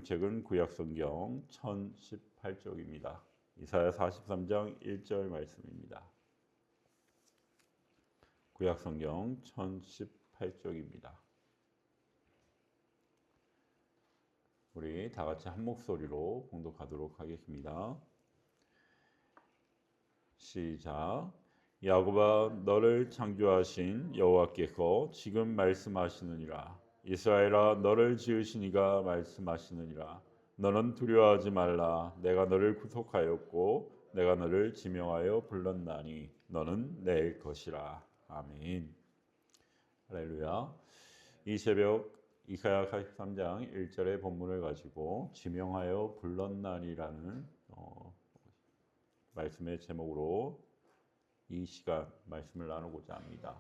성경책은 구약성경 1018쪽입니다. 이사야 43장 1절 말씀입니다. 구약성경 1018쪽입니다. 우리 다 같이 한 목소리로 봉독하도록 하겠습니다. 시작. 야곱아, 너를 창조하신 여호와께서 지금 말씀하시느니라. 이스라엘아, 너를 지으신 이가 말씀하시느니라. 너는 두려워하지 말라. 내가 너를 구속하였고 내가 너를 지명하여 불렀나니 너는 내 것이라. 아멘. 할렐루야. 이 새벽 이사야 43장 1절의 본문을 가지고 지명하여 불렀나니라는 말씀의 제목으로 이 시간 말씀을 나누고자 합니다.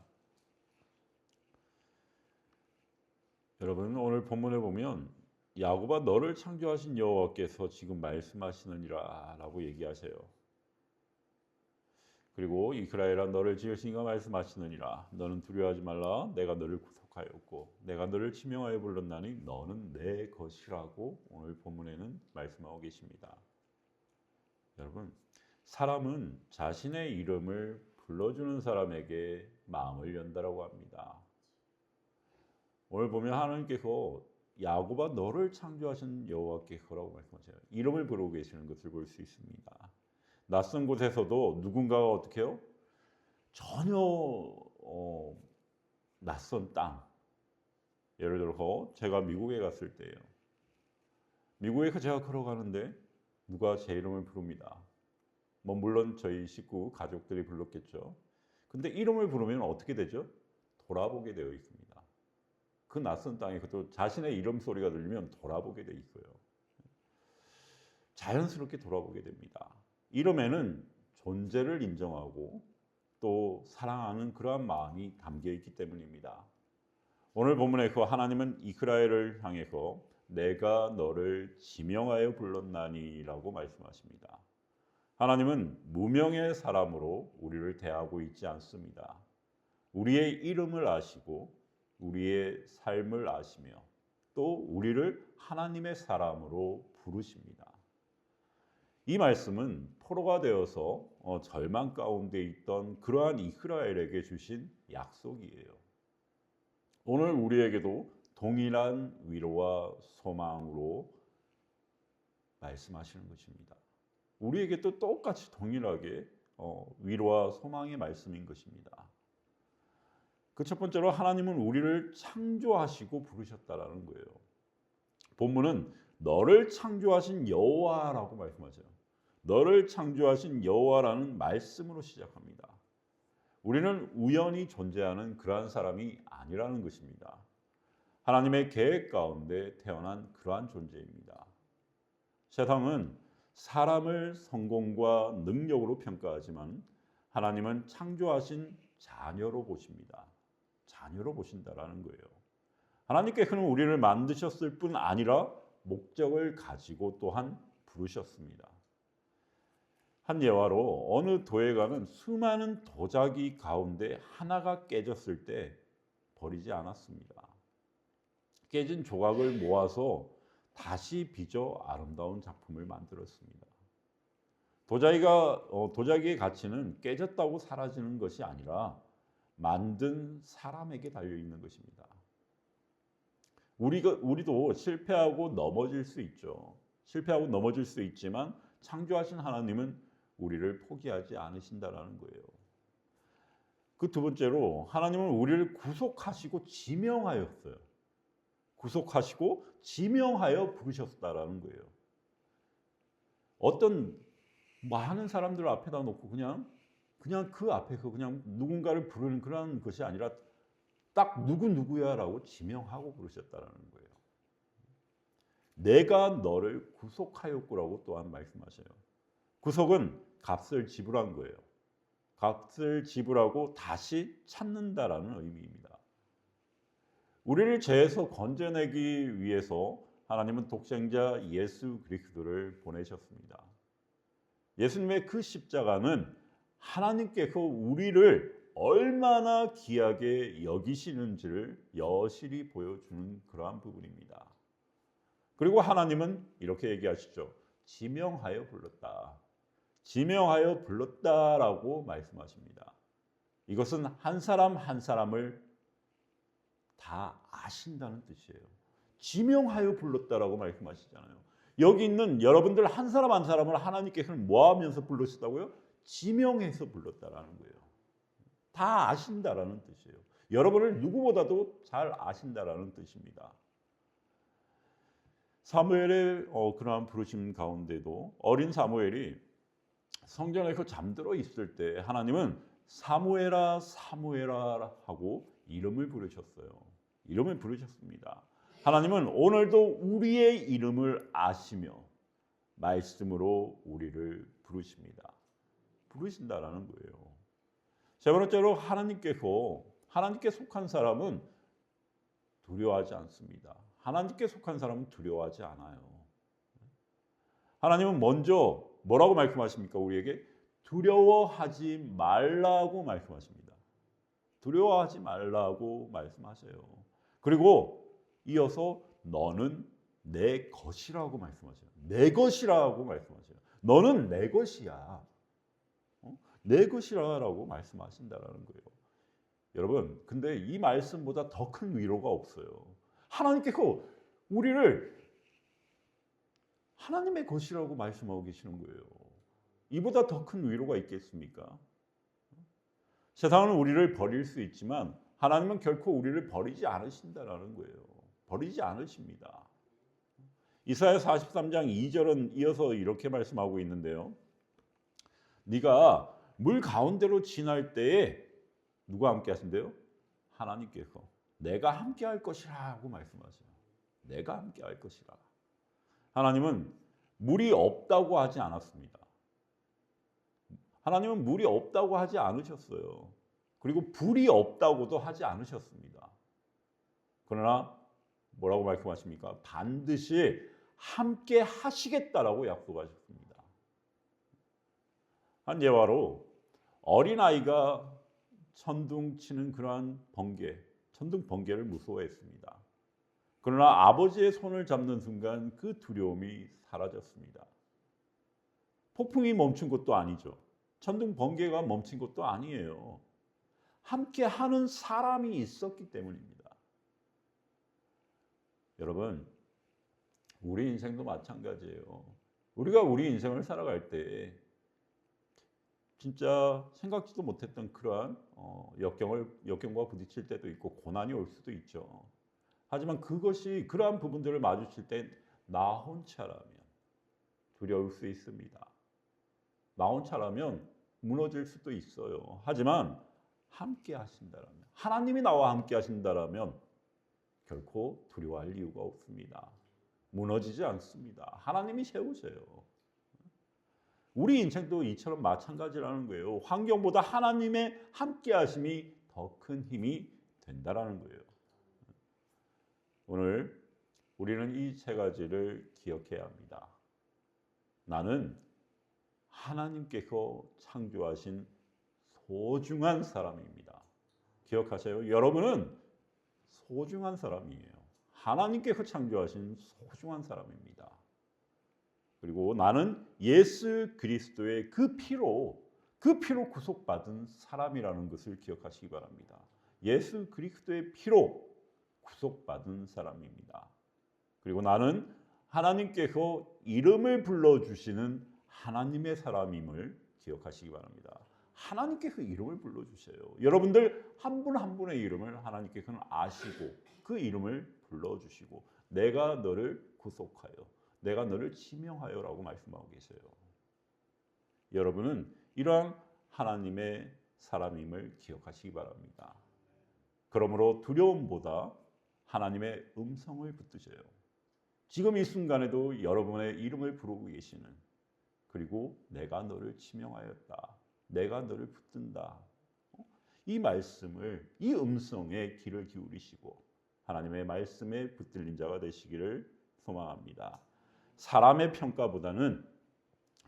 여러분, 오늘 본문을 보면 야곱아, 너를 창조하신 여호와께서 지금 말씀하시느니라 라고 얘기하세요. 그리고 이스라엘아, 너를 지으신 이가 말씀하시느니라. 너는 두려워하지 말라. 내가 너를 구속하였고 내가 너를 지명하여 불렀나니 너는 내 것이라고 오늘 본문에는 말씀하고 계십니다. 여러분, 사람은 자신의 이름을 불러주는 사람에게 마음을 연다라고 합니다. 오늘 보면 하나님께서 야곱아, 너를 창조하신 여호와께서라고 말씀하세요. 이름을 부르고 계시는 것을 볼 수 있습니다. 낯선 곳에서도 누군가가 어떻게 해요? 전혀 낯선 땅. 예를 들어서 제가 미국에 갔을 때예요. 미국에 제가 걸어가는데 누가 제 이름을 부릅니다. 물론 저희 식구 가족들이 불렀겠죠. 근데 이름을 부르면 어떻게 되죠? 돌아보게 되어 있습니다. 그 낯선 땅에 또 자신의 이름 소리가 들리면 돌아보게 되어 있어요. 자연스럽게 돌아보게 됩니다. 이름에는 존재를 인정하고 또 사랑하는 그러한 마음이 담겨 있기 때문입니다. 오늘 본문에서 하나님은 이스라엘을 향해서 내가 너를 지명하여 불렀나니라고 말씀하십니다. 하나님은 무명의 사람으로 우리를 대하고 있지 않습니다. 우리의 이름을 아시고 우리의 삶을 아시며 또 우리를 하나님의 사람으로 부르십니다. 이 말씀은 포로가 되어서 절망 가운데 있던 그러한 이스라엘에게 주신 약속이에요. 오늘 우리에게도 동일한 위로와 소망으로 말씀하시는 것입니다. 우리에게 또 똑같이 동일하게 위로와 소망의 말씀인 것입니다. 그 첫 번째로 하나님은 우리를 창조하시고 부르셨다라는 거예요. 본문은 너를 창조하신 여호와라고 말씀하세요. 너를 창조하신 여호와라는 말씀으로 시작합니다. 우리는 우연히 존재하는 그러한 사람이 아니라는 것입니다. 하나님의 계획 가운데 태어난 그러한 존재입니다. 세상은 사람을 성공과 능력으로 평가하지만 하나님은 창조하신 자녀로 보십니다. 자녀로 보신다라는 거예요. 하나님께서는 우리를 만드셨을 뿐 아니라 목적을 가지고 또한 부르셨습니다. 한 예화로 어느 도에 가는 수많은 도자기 가운데 하나가 깨졌을 때 버리지 않았습니다. 깨진 조각을 모아서 다시 빚어 아름다운 작품을 만들었습니다. 도자기의 가치는 깨졌다고 사라지는 것이 아니라 만든 사람에게 달려 있는 것입니다. 우리도 실패하고 넘어질 수 있죠. 실패하고 넘어질 수 있지만 창조하신 하나님은 우리를 포기하지 않으신다라는 거예요. 그 두 번째로 하나님은 우리를 구속하시고 지명하였어요. 구속하시고 지명하여 부르셨다라는 거예요. 어떤 많은 사람들 앞에다 놓고 그냥 그 앞에서 그냥 누군가를 부르는 그런 것이 아니라 딱 누구야라고 지명하고 부르셨다라는 거예요. 내가 너를 구속하였구라고 또한 말씀하셔요. 구속은 값을 지불한 거예요. 값을 지불하고 다시 찾는다라는 의미입니다. 우리를 죄에서 건져내기 위해서 하나님은 독생자 예수 그리스도를 보내셨습니다. 예수님의 그 십자가는 하나님께서 우리를 얼마나 귀하게 여기시는지를 여실히 보여주는 그러한 부분입니다. 그리고 하나님은 이렇게 얘기하시죠. 지명하여 불렀다. 지명하여 불렀다라고 말씀하십니다. 이것은 한 사람 한 사람을 다 아신다는 뜻이에요. 지명하여 불렀다라고 말씀하시잖아요. 여기 있는 여러분들 한 사람 한 사람을 하나님께서 뭐하면서 불렀다고요? 지명해서 불렀다라는 거예요. 다 아신다라는 뜻이에요. 여러분을 누구보다도 잘 아신다라는 뜻입니다. 사무엘의 그러한 부르심 가운데도 어린 사무엘이 성전에서 잠들어 있을 때 하나님은 사무엘아 사무엘아 하고 이름을 부르셨어요. 이름을 부르셨습니다. 하나님은 오늘도 우리의 이름을 아시며 말씀으로 우리를 부르십니다. 부르신다라는 거예요. 세 번째로 하나님께 속한 사람은 두려워하지 않습니다. 하나님께 속한 사람은 두려워하지 않아요. 하나님은 먼저 뭐라고 말씀하십니까? 우리에게 두려워하지 말라고 말씀하십니다. 두려워하지 말라고 말씀하세요. 그리고 이어서 너는 내 것이라고 말씀하세요. 내 것이라고 말씀하세요. 너는 내 것이야. 내 것이라고 말씀하신다라는 거예요. 여러분, 근데 이 말씀보다 더 큰 위로가 없어요. 하나님께서 우리를 하나님의 것이라고 말씀하고 계시는 거예요. 이보다 더 큰 위로가 있겠습니까? 세상은 우리를 버릴 수 있지만 하나님은 결코 우리를 버리지 않으신다라는 거예요. 버리지 않으십니다. 이사야 43장 2절은 이어서 이렇게 말씀하고 있는데요. 네가 물 가운데로 지날 때에 누가 함께 하신대요? 하나님께서 내가 함께 할 것이라고 말씀하세요. 내가 함께 할 것이라. 하나님은 물이 없다고 하지 않았습니다. 하나님은 물이 없다고 하지 않으셨어요. 그리고 불이 없다고도 하지 않으셨습니다. 그러나 뭐라고 말씀하십니까? 반드시 함께 하시겠다라고 약속하셨습니다. 한 예화로 어린아이가 천둥 치는 그러한 천둥 번개를 무서워했습니다. 그러나 아버지의 손을 잡는 순간 그 두려움이 사라졌습니다. 폭풍이 멈춘 것도 아니죠. 천둥 번개가 멈춘 것도 아니에요. 함께 하는 사람이 있었기 때문입니다. 여러분, 우리 인생도 마찬가지예요. 우리가 우리 인생을 살아갈 때 진짜 생각지도 못했던 그러한 역경과 부딪힐 때도 있고 고난이 올 수도 있죠. 하지만 그러한 부분들을 마주칠 때 나 혼자라면 두려울 수 있습니다. 나 혼자라면 무너질 수도 있어요. 하지만 함께 하신다라면, 하나님이 나와 함께 하신다라면 결코 두려워할 이유가 없습니다. 무너지지 않습니다. 하나님이 세우세요. 우리 인생도 이처럼 마찬가지라는 거예요. 환경보다 하나님의 함께 하심이 더 큰 힘이 된다라는 거예요. 오늘 우리는 이 세 가지를 기억해야 합니다. 나는 하나님께서 창조하신 소중한 사람입니다. 기억하세요. 여러분은 소중한 사람이에요. 하나님께서 창조하신 소중한 사람입니다. 그리고 나는 예수 그리스도의 그 피로 구속받은 사람이라는 것을 기억하시기 바랍니다. 예수 그리스도의 피로 구속받은 사람입니다. 그리고 나는 하나님께서 이름을 불러주시는 하나님의 사람임을 기억하시기 바랍니다. 하나님께서 이름을 불러주세요. 여러분들 한 분 한 분의 이름을 하나님께서는 아시고 그 이름을 불러주시고 내가 너를 구속하여 내가 너를 지명하여라고 말씀하고 계세요. 여러분은 이러한 하나님의 사람임을 기억하시기 바랍니다. 그러므로 두려움보다 하나님의 음성을 붙드세요. 지금 이 순간에도 여러분의 이름을 부르고 계시는, 그리고 내가 너를 지명하였다, 내가 너를 붙든다, 이 말씀을, 이 음성에 귀를 기울이시고 하나님의 말씀에 붙들린 자가 되시기를 소망합니다. 사람의 평가보다는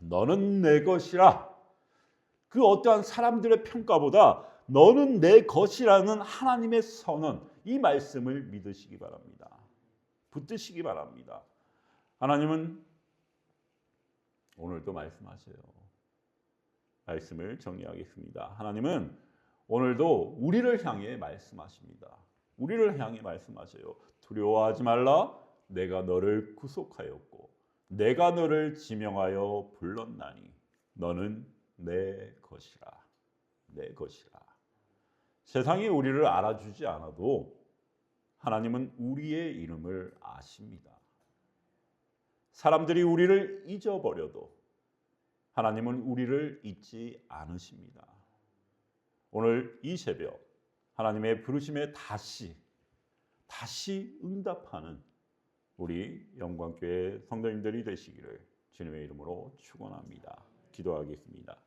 너는 내 것이라, 그 어떠한 사람들의 평가보다 너는 내 것이라는 하나님의 선언, 이 말씀을 믿으시기 바랍니다. 붙드시기 바랍니다. 하나님은 오늘도 말씀하세요. 말씀을 정리하겠습니다. 하나님은 오늘도 우리를 향해 말씀하십니다. 우리를 향해 말씀하세요. 두려워하지 말라. 내가 너를 구속하였고 내가 너를 지명하여 불렀나니 너는 내 것이라. 내 것이라. 세상이 우리를 알아주지 않아도 하나님은 우리의 이름을 아십니다. 사람들이 우리를 잊어버려도 하나님은 우리를 잊지 않으십니다. 오늘 이 새벽 하나님의 부르심에 다시 응답하는 우리 영광교회 성도님들이 되시기를 주님의 이름으로 축원합니다. 기도하겠습니다.